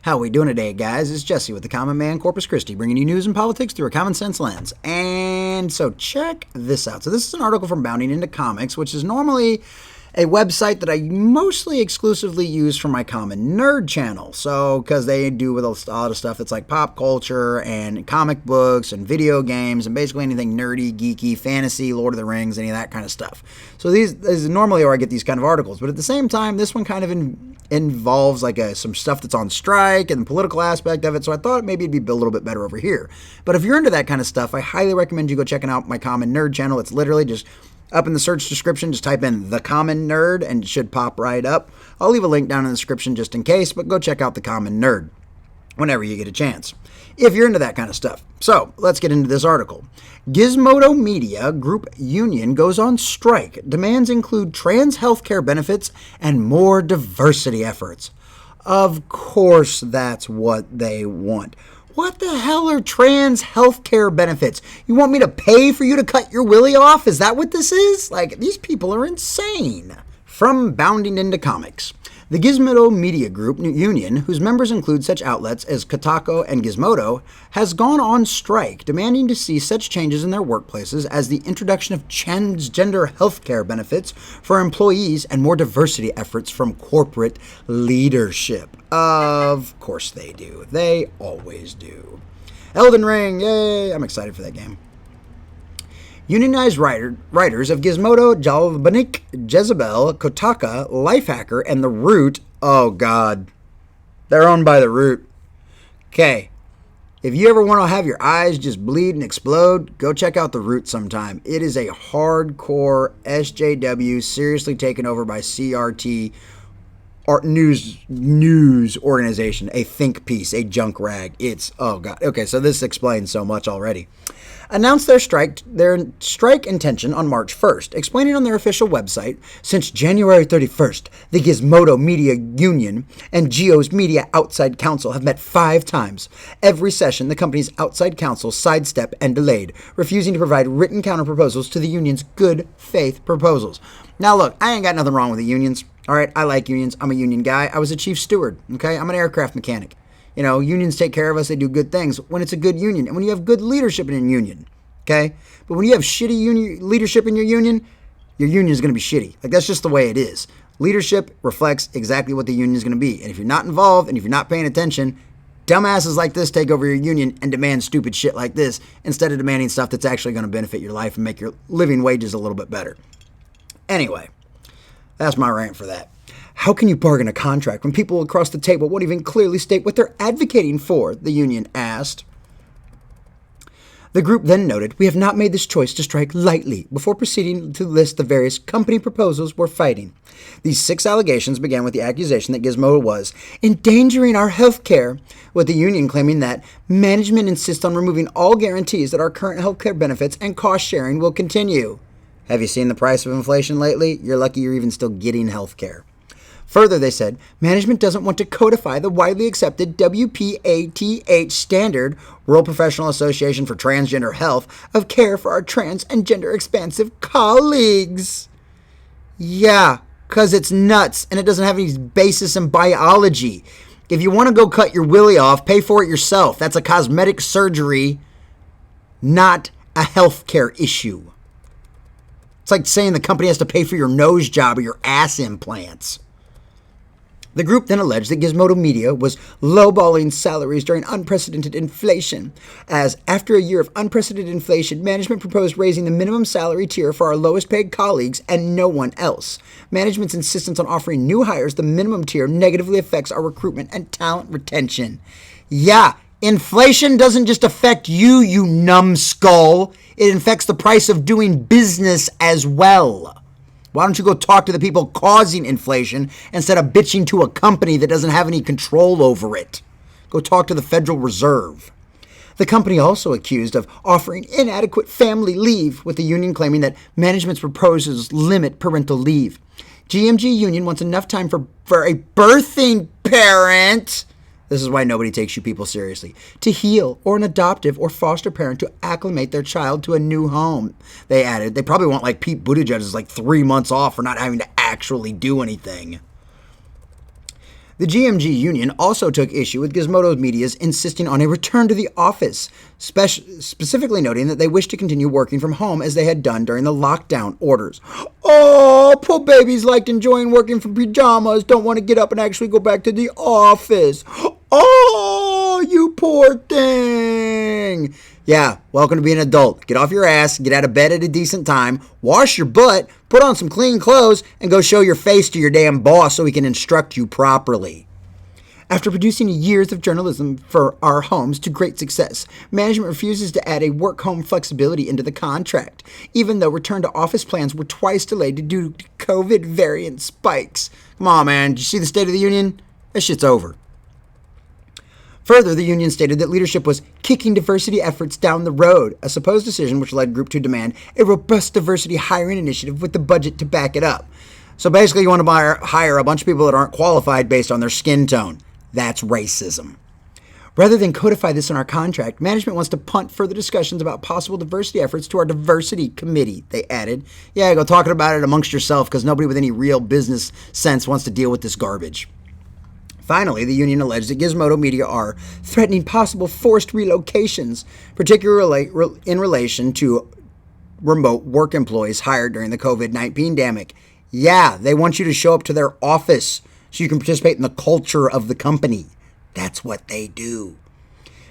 How we doing today, guys? It's Jesse with the Common Man Corpus Christi, bringing you news and politics through a common sense lens. And so check this out. So this is an article from Bounding Into Comics, which is normally a website that I mostly exclusively use for my Common Nerd channel. So, because they do with a lot of stuff that's like pop culture and comic books and video games and basically anything nerdy, geeky, fantasy, Lord of the Rings, any of that kind of stuff. So these is normally where I get these kind of articles. But at the same time, this one kind of involves like some stuff that's on strike and the political aspect of it. So I thought maybe it'd be a little bit better over here. But if you're into that kind of stuff, I highly recommend you go checking out my Common Nerd channel. It's literally just up in the search description, just type in The Common Nerd and it should pop right up. I'll leave a link down in the description just in case, but go check out The Common Nerd whenever you get a chance, if you're into that kind of stuff. So let's get into this article. Gizmodo Media Group Union goes on strike. Demands include trans healthcare benefits and more diversity efforts. Of course, that's what they want. What the hell are trans healthcare benefits? You want me to pay for you to cut your willy off? Is that what this is? Like, these people are insane. From Bounding Into Comics. The Gizmodo Media Group Union, whose members include such outlets as Kotaku and Gizmodo, has gone on strike, demanding to see such changes in their workplaces as the introduction of transgender healthcare benefits for employees and more diversity efforts from corporate leadership. Of course they do. They always do. Elden Ring, yay! I'm excited for that game. Unionized writers of Gizmodo, Jalbanik, Jezebel, Kotaku, Lifehacker, and The Root. Oh, God. They're owned by The Root. Okay. If you ever want to have your eyes just bleed and explode, go check out The Root sometime. It is a hardcore SJW, seriously taken over by CRT news organization, a think piece, a junk rag. It's, oh, God. Okay, so this explains so much already. Announced their strike intention on March 1st, explaining on their official website, since January 31st, the Gizmodo Media Union and Geo's Media Outside Council have met 5 times. Every session, the company's outside counsel sidestepped and delayed, refusing to provide written counterproposals to the union's good faith proposals. Now look, I ain't got nothing wrong with the unions. All right, I like unions. I'm a union guy. I was a chief steward, okay? I'm an aircraft mechanic. You know, unions take care of us. They do good things when it's a good union and when you have good leadership in a union, okay? But when you have shitty leadership in your union is going to be shitty. Like, that's just the way it is. Leadership reflects exactly what the union is going to be. And if you're not involved and if you're not paying attention, dumbasses like this take over your union and demand stupid shit like this instead of demanding stuff that's actually going to benefit your life and make your living wages a little bit better. Anyway, that's my rant for that. How can you bargain a contract when people across the table won't even clearly state what they're advocating for? The union asked. The group then noted, we have not made this choice to strike lightly, before proceeding to list the various company proposals we're fighting. These 6 allegations began with the accusation that Gizmodo was endangering our health care, with the union claiming that management insists on removing all guarantees that our current health care benefits and cost sharing will continue. Have you seen the price of inflation lately? You're lucky you're even still getting health care. Further, they said, management doesn't want to codify the widely accepted WPATH standard, World Professional Association for Transgender Health, of care for our trans and gender expansive colleagues. Yeah, because it's nuts and it doesn't have any basis in biology. If you want to go cut your willy off, pay for it yourself. That's a cosmetic surgery, not a healthcare issue. It's like saying the company has to pay for your nose job or your ass implants. The group then alleged that Gizmodo Media was lowballing salaries during unprecedented inflation, as after a year of unprecedented inflation, management proposed raising the minimum salary tier for our lowest paid colleagues and no one else. Management's insistence on offering new hires the minimum tier negatively affects our recruitment and talent retention. Yeah, inflation doesn't just affect you, you numbskull. It affects the price of doing business as well. Why don't you go talk to the people causing inflation instead of bitching to a company that doesn't have any control over it? Go talk to the Federal Reserve. The company also accused of offering inadequate family leave, with the union claiming that management's proposals limit parental leave. GMG Union wants enough time for a birthing parent, this is why nobody takes you people seriously, to heal, or an adoptive or foster parent to acclimate their child to a new home. They added, they probably want like Pete Buttigieg is like 3 months off for not having to actually do anything. The GMG union also took issue with Gizmodo Media's insisting on a return to the office, specifically noting that they wished to continue working from home as they had done during the lockdown orders. Oh, poor babies liked enjoying working from pajamas, don't want to get up and actually go back to the office. Oh, you poor thing. Yeah, welcome to being an adult. Get off your ass, get out of bed at a decent time, wash your butt, put on some clean clothes, and go show your face to your damn boss so he can instruct you properly. After producing years of journalism for our homes to great success, management refuses to add a work-home flexibility into the contract, even though return to office plans were twice delayed due to COVID variant spikes. Come on, man. Did you see the State of the Union? That shit's over. Further, the union stated that leadership was kicking diversity efforts down the road, a supposed decision which led Group to demand a robust diversity hiring initiative with the budget to back it up. So basically, you want to hire a bunch of people that aren't qualified based on their skin tone. That's racism. Rather than codify this in our contract, management wants to punt further discussions about possible diversity efforts to our diversity committee, they added. Yeah, go talking about it amongst yourself because nobody with any real business sense wants to deal with this garbage. Finally, the union alleged that Gizmodo Media are threatening possible forced relocations, particularly in relation to remote work employees hired during the COVID-19 pandemic. Yeah, they want you to show up to their office so you can participate in the culture of the company. That's what they do.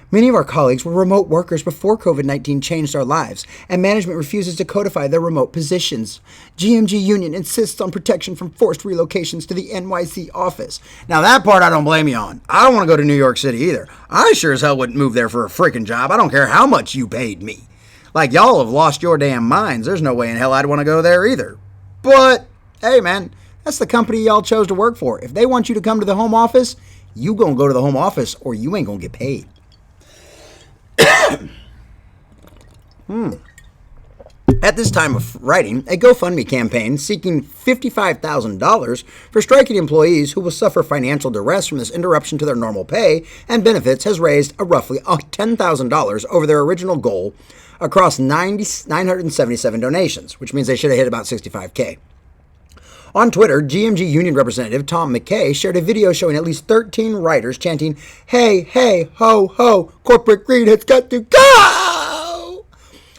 Many of our colleagues were remote workers before COVID-19 changed our lives, and management refuses to codify their remote positions. GMG Union insists on protection from forced relocations to the NYC office. Now that part I don't blame you on. I don't want to go to New York City either. I sure as hell wouldn't move there for a freaking job. I don't care how much you paid me. Like, y'all have lost your damn minds. There's no way in hell I'd want to go there either. But, hey man, that's the company y'all chose to work for. If they want you to come to the home office, you gonna go to the home office or you ain't gonna get paid. At this time of writing, a GoFundMe campaign seeking $55,000 for striking employees who will suffer financial duress from this interruption to their normal pay and benefits has raised a roughly $10,000 over their original goal across 977 donations, which means they should have hit about $65K. On Twitter, GMG Union Representative Tom McKay shared a video showing at least 13 writers chanting, "Hey, hey, ho, ho, corporate greed has got to go!"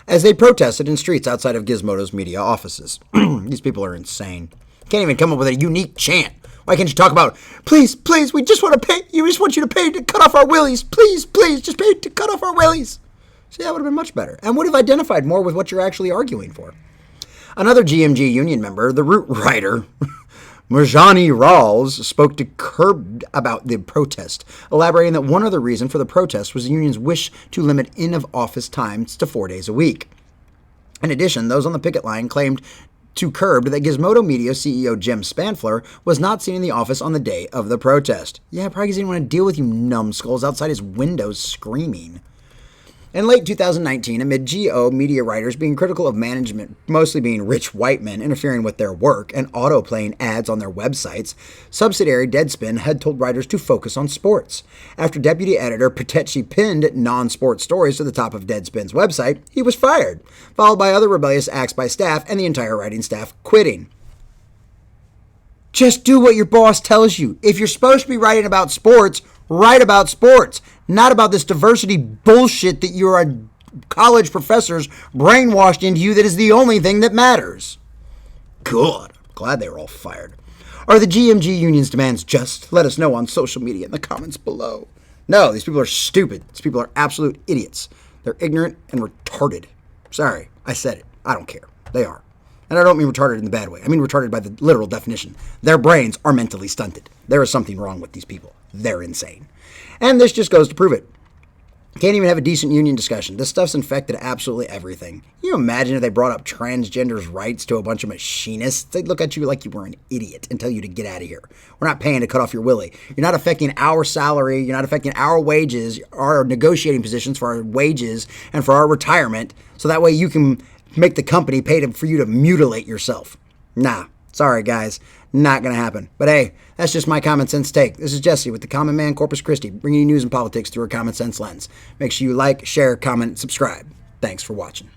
as they protested in streets outside of Gizmodo's media offices. These people are insane. Can't even come up with a unique chant. Why can't you talk about, please, please, we just want to pay, you just want you to pay to cut off our willies. Please, please, just pay to cut off our willies. See, that would have been much better and would have identified more with what you're actually arguing for. Another GMG union member, the root writer, Marjani Rawls, spoke to Curbed about the protest, elaborating that one other reason for the protest was the union's wish to limit in-of-office times to 4 days a week. In addition, those on the picket line claimed to Curbed that Gizmodo Media CEO Jim Spanfler was not seen in the office on the day of the protest. Yeah, probably because he didn't want to deal with you numbskulls outside his windows screaming. In late 2019, amid GO media writers being critical of management, mostly being rich white men interfering with their work and auto-playing ads on their websites, subsidiary Deadspin had told writers to focus on sports. After deputy editor Patechi pinned non-sports stories to the top of Deadspin's website, he was fired, followed by other rebellious acts by staff and the entire writing staff quitting. Just do what your boss tells you. If you're supposed to be writing about sports, write about sports, not about this diversity bullshit that your college professors brainwashed into you that is the only thing that matters. Good. Glad they were all fired. Are the GMG union's demands just? Let us know on social media in the comments below. No, these people are stupid. These people are absolute idiots. They're ignorant and retarded. Sorry, I said it. I don't care. They are. And I don't mean retarded in the bad way. I mean retarded by the literal definition. Their brains are mentally stunted. There is something wrong with these people. They're insane. And this just goes to prove it. Can't even have a decent union discussion. This stuff's infected absolutely everything. Can you imagine if they brought up transgenders' rights to a bunch of machinists? They'd look at you like you were an idiot and tell you to get out of here. We're not paying to cut off your willy. You're not affecting our salary. You're not affecting our wages, our negotiating positions for our wages and for our retirement. So that way you can make the company pay for you to mutilate yourself. Nah, sorry guys, not gonna happen. But hey, that's just my common sense take. This is Jesse with the Common Man Corpus Christi, bringing you news and politics through a common sense lens. Make sure you like, share, comment, and subscribe. Thanks for watching.